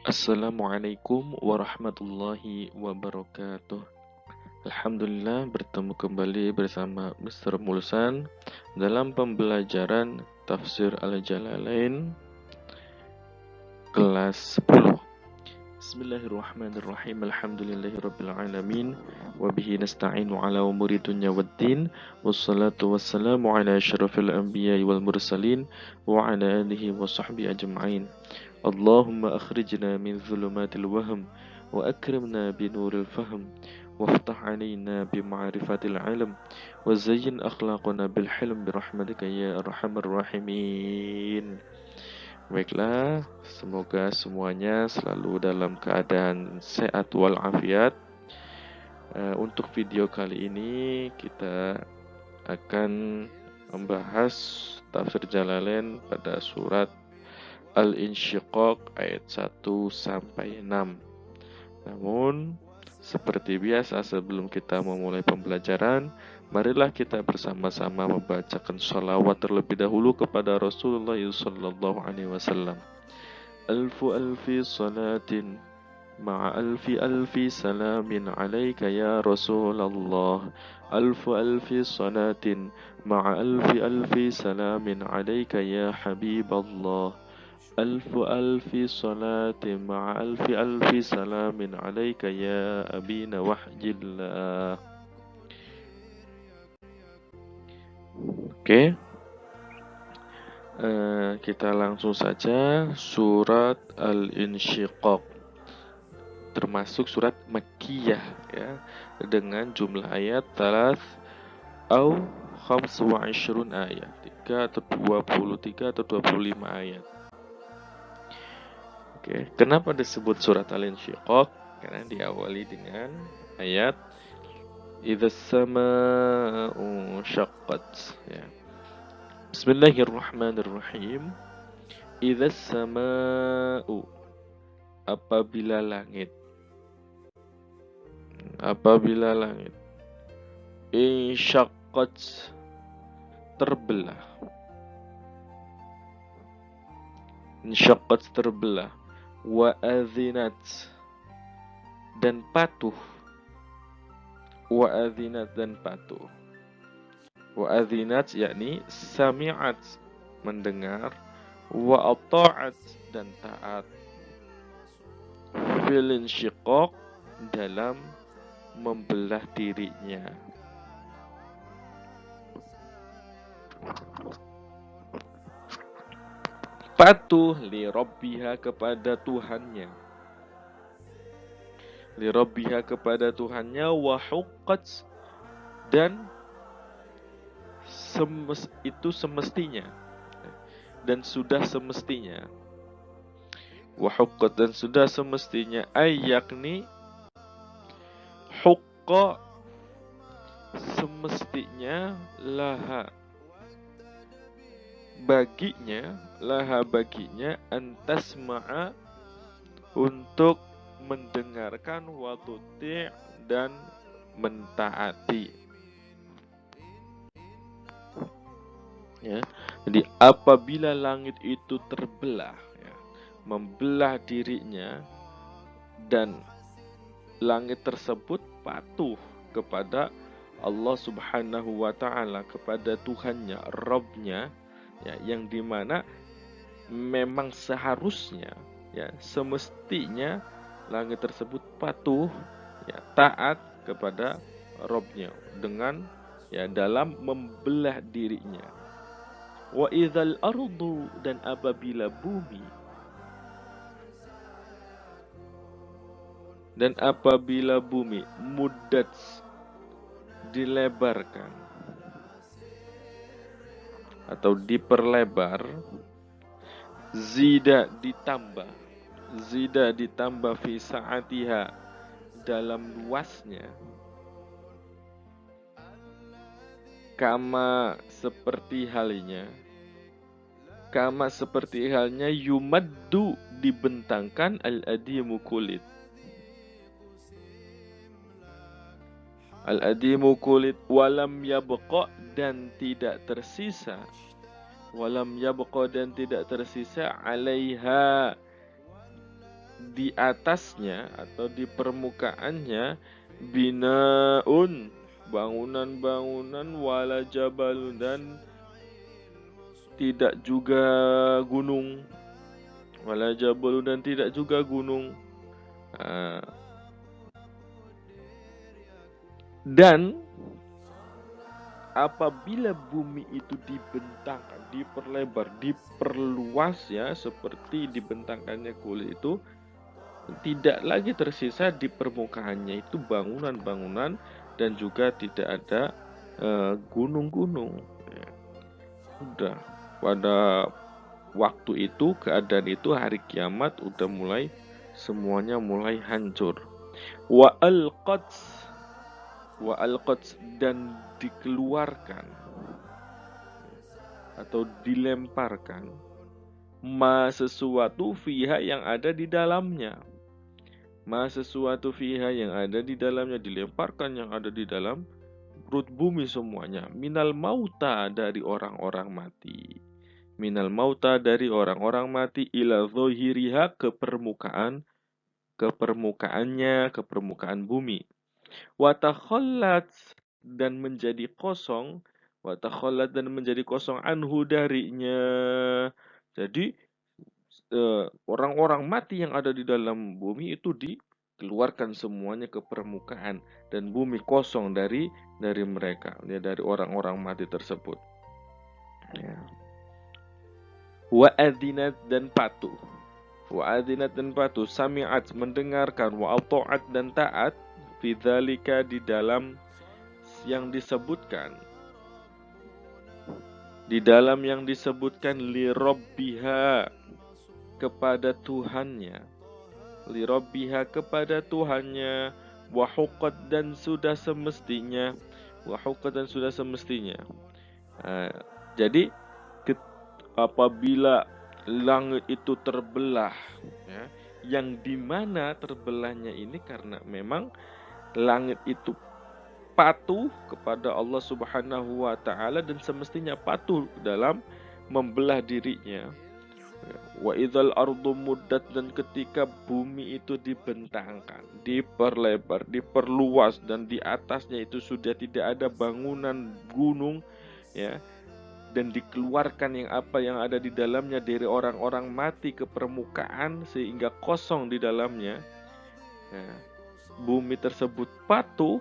Assalamualaikum warahmatullahi wabarakatuh. Alhamdulillah bertemu kembali bersama Mr. Mulsan dalam pembelajaran Tafsir Al-Jalalain kelas 10. Bismillahirrahmanirrahim. Alhamdulillahirabbil alamin wa bihi nasta'inu ala umuri dunya waddin. Wassalatu wassalamu ala asyrafil anbiya'i wal mursalin wa ala alihi wa sahbihi ajma'in. Allahumma akhrijna min dhulumatil wahm wa akrimna binuril fahm waftah alaina bima'rifatil ilm wa zayyin akhlaqana bil hilm birahmatika ya arhamar rahimin. Baiklah, semoga semuanya selalu dalam keadaan sehat walafiat. Untuk video kali ini kita akan membahas tafsir Jalalain pada surat Al-Insyiqaq ayat 1 sampai 6. Namun, seperti biasa sebelum kita memulai pembelajaran, marilah kita bersama-sama membacakan shalawat terlebih dahulu kepada Rasulullah sallallahu alaihi wasallam. Alfu alfi salatin ma'a alfi alfi salamin alaika ya Rasulullah. Alfu alfi salatin ma'a alfi alfi salamin alaika ya Habiballah. Alfu alfi salatin ma'a alfi alfi salamin alaika ya abina wahjillah. Oke, kita langsung saja surat Al-Insyiqaq, termasuk surat Makkiyah ya, dengan jumlah ayat talas au 25 ayat, 3 atau 23 atau 25 ayat. Oke, kenapa disebut surat Al-Insyiqaq? Karena diawali dengan ayat Idzas samaa'u syaqqat ya. Bismillahirrahmanirrahim. Idzas samaa'u, apabila langit insyaqqat, terbelah. Insyaqqat, terbelah. Wa adzinat, dan patuh. Wa adzinat, dan patuh. Wa adzinat yakni sami'at, mendengar. Wa ata'at, dan taat. Fil insyiqaq, dalam membelah dirinya. Patuh li rabbiha, kepada Tuhannya. Li rabbiha, kepada Tuhannya. Wa huqqat, dan itu semestinya, dan sudah semestinya. Wa huqqat, dan sudah semestinya. Yakni hukka, semestinya. Laha, baginya. Laha, baginya. Antasma'a, untuk mendengarkan. Wa tuti', dan mentaati ya. Jadi apabila langit itu terbelah ya, membelah dirinya, dan langit tersebut patuh kepada Allah Subhanahu wa ta'ala, kepada Tuhannya, Rabbnya ya, yang dimana memang seharusnya ya, semestinya langit tersebut patuh ya, taat kepada Rabbnya dengan ya, dalam membelah dirinya. Wa idzal ardu, dan apabila bumi, muddat, dilebarkan atau diperlebar. Zida, ditambah fi sa'atiha, dalam luasnya. Kama, seperti halnya. Yumaddu, dibentangkan. Al-adimu, kulit. Al-adimu, kulit. Walam yabqa, dan tidak tersisa. Alaiha, di atasnya atau di permukaannya binaun, bangunan-bangunan, wala jabalun, dan tidak juga gunung, wala jabalun, dan tidak juga gunung. Dan apabila bumi itu dibentangkan, diperlebar, diperluas ya, seperti dibentangkannya kulit itu, tidak lagi tersisa di permukaannya itu bangunan-bangunan dan juga tidak ada gunung-gunung. Ya. Udah pada waktu itu, keadaan itu, hari kiamat udah mulai, semuanya mulai hancur. Wa alqat, dan dikeluarkan atau dilemparkan ma sesuatu fiha yang ada di dalamnya. Ma sesuatu fiha yang ada di dalamnya, dilemparkan yang ada di dalam perut bumi semuanya. Minal mauta, dari orang-orang mati. Minal mauta, dari orang-orang mati, ila zohiriha, ke permukaannya, ke permukaan bumi. Watakhallat, dan menjadi kosong. Watakhallat, dan menjadi kosong, anhu, darinya. Jadi orang-orang mati yang ada di dalam bumi itu dikeluarkan semuanya ke permukaan, dan bumi kosong dari mereka, ya, dari orang-orang mati tersebut. Ya. Wa adzinat, dan patuh. Wa adzinat, dan patuh. Sami'at, mendengarkan. Wa ata'at, dan taat. Fidzalika, di dalam yang disebutkan. Di dalam yang disebutkan, li rabbiha, kepada Tuhannya. Li rabbiha, kepada Tuhannya. Wa huqqat, dan sudah semestinya. Wa huqqat, dan sudah semestinya. Jadi apabila langit itu terbelah, ya, yang dimana terbelahnya ini karena memang langit itu patuh kepada Allah Subhanahu wa Ta'ala dan semestinya patuh dalam membelah dirinya. Wa idzal ardu muddat, dan ketika bumi itu dibentangkan, diperlebar, diperluas, dan di atasnya itu sudah tidak ada bangunan gunung, ya, dan dikeluarkan yang ada di dalamnya dari orang-orang mati ke permukaan sehingga kosong di dalamnya. Ya, bumi tersebut patuh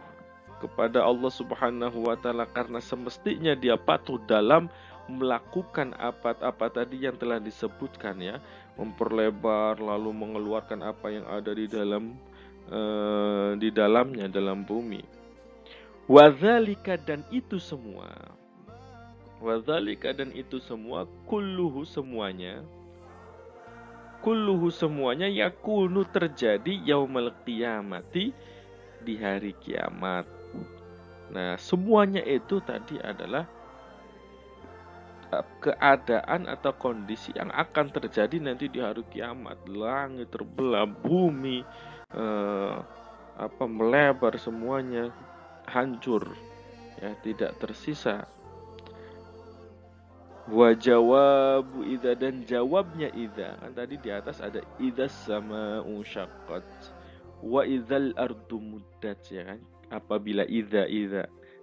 kepada Allah Subhanahu wa Ta'ala karena semestinya dia patuh dalam melakukan apa tadi yang telah disebutkan, ya, memperlebar lalu mengeluarkan apa yang ada di dalamnya, dalam bumi. Wadzalika, dan itu semua. Wadzalika, dan itu semua, kulluhu, semuanya. Kulluhu, semuanya, yakunu, terjadi, yaumal qiyamati, di hari kiamat. Nah, semuanya itu tadi adalah keadaan atau kondisi yang akan terjadi nanti di hari kiamat. Langit terbelah, bumi melebar, semuanya hancur, ya, tidak tersisa. Wa jawabu idza, dan jawabnya idza, kan tadi di atas ada idzas sama'u syaqqat wa idzal ardu muddat, ya kan, apabila idza.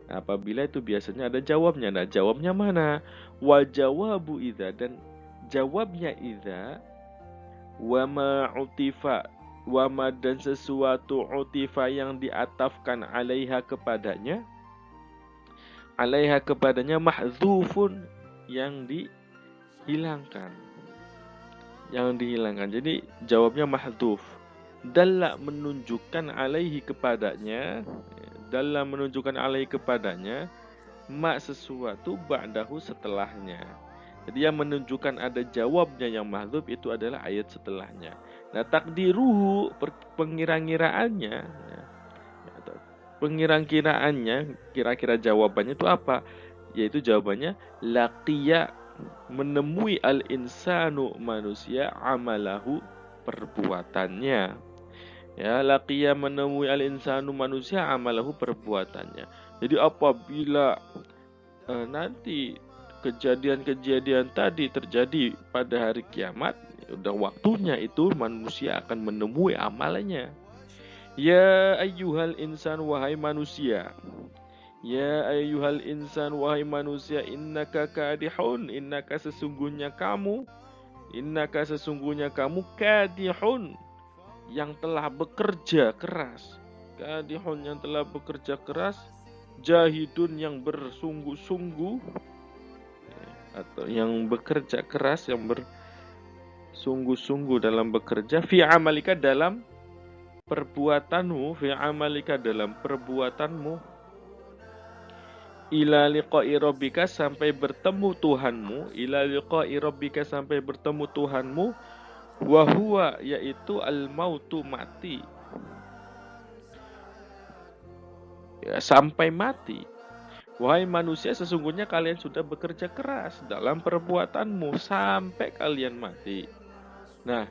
Apabila itu biasanya ada jawabnya. Nah, jawabnya mana? Wa jawabu idza, dan jawabnya idza, wa ma utifa, wa ma, dan sesuatu utifa yang diatafkan alaiha kepadanya, mahdzufun, yang dihilangkan. Jadi jawabnya mahdzuf. Dalla, menunjukkan alaihi kepadanya, ma sesuatu ba'dahu, setelahnya. Jadi yang menunjukkan ada jawabnya yang mahdzuf itu adalah ayat setelahnya. Nah, takdiruhu, pengira-ngiraannya, kira-kira jawabannya itu apa? Yaitu jawabannya laqiya, menemui al-insanu, manusia, amalahu, perbuatannya. Ya, laqiya, menemui al-insanu, manusia, amalahu, perbuatannya. Jadi apabila nanti kejadian-kejadian tadi terjadi pada hari kiamat, Udah waktunya itu manusia akan menemui amalnya. Ya ayyuhal insan, wahai manusia. Ya ayyuhal insan, wahai manusia, innaka sesungguhnya kamu kadihun, yang telah bekerja keras. Kadihun, yang telah bekerja keras. Jahidun, yang bersungguh-sungguh, atau yang bekerja keras, yang bersungguh-sungguh dalam bekerja. Fi amalika, dalam perbuatanmu. Fi amalika, dalam perbuatanmu. Ila liqa'i rabbika, sampai bertemu Tuhanmu. Ila liqa'i rabbika, sampai bertemu Tuhanmu. Wahuwa, yaitu al-mautu, mati. Ya, sampai mati. Wahai manusia, sesungguhnya kalian sudah bekerja keras dalam perbuatanmu sampai kalian mati. Nah,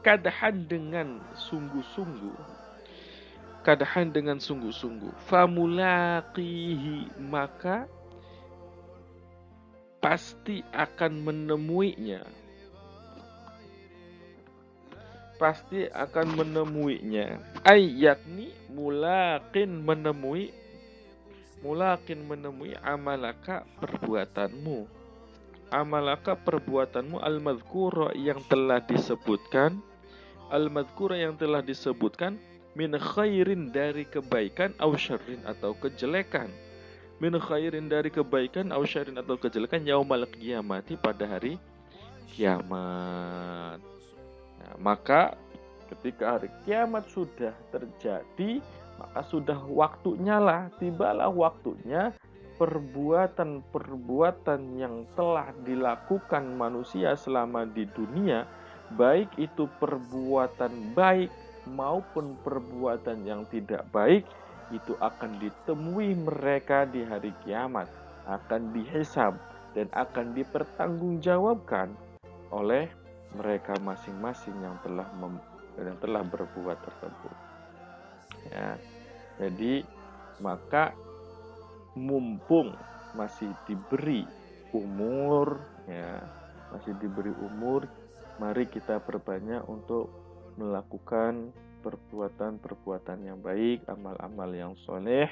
kadahan dengan sungguh-sungguh. Kadahan dengan sungguh-sungguh. Famulaqihi, maka pasti akan menemuinya. Pasti akan menemuinya. Yakni mulaqin, menemui amalaka, perbuatanmu. Amalaka, perbuatanmu, al-madhkura, yang telah disebutkan. Al-madhkura, yang telah disebutkan. Min khairin, dari kebaikan. Aw syarrin, atau kejelekan. Min khairin, dari kebaikan. Aw syarrin, atau kejelekan. Yaumal qiyamati, pada hari kiamat. Nah, maka ketika hari kiamat sudah terjadi, maka sudah waktunya lah, tibalah waktunya perbuatan-perbuatan yang telah dilakukan manusia selama di dunia, baik itu perbuatan baik maupun perbuatan yang tidak baik, itu akan ditemui mereka di hari kiamat, akan dihisab dan akan dipertanggungjawabkan oleh mereka masing-masing yang telah berbuat tersebut. Ya, jadi maka mumpung masih diberi umur, ya, mari kita perbanyak untuk melakukan perbuatan-perbuatan yang baik, amal-amal yang soleh,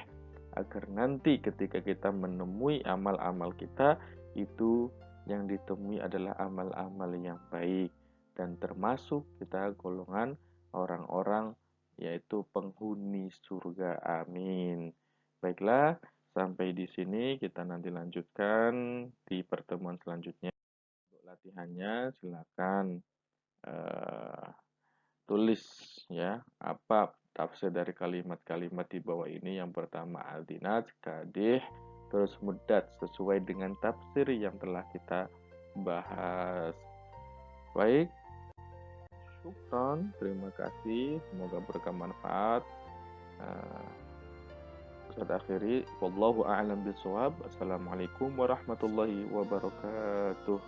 agar nanti ketika kita menemui amal-amal kita, itu yang ditemui adalah amal-amal yang baik, dan termasuk kita golongan orang-orang yaitu penghuni surga. Amin. Baiklah, sampai di sini kita nanti lanjutkan di pertemuan selanjutnya. Untuk latihannya silakan tulis ya apa tafsir dari kalimat-kalimat di bawah ini. Yang pertama aldinat, kadih, terus mudat sesuai dengan tafsir yang telah kita bahas. Baik, syukron, terima kasih, semoga bermanfaat. Saya akhiri, wallahu a'lam bishawab. Assalamualaikum warahmatullahi wabarakatuh.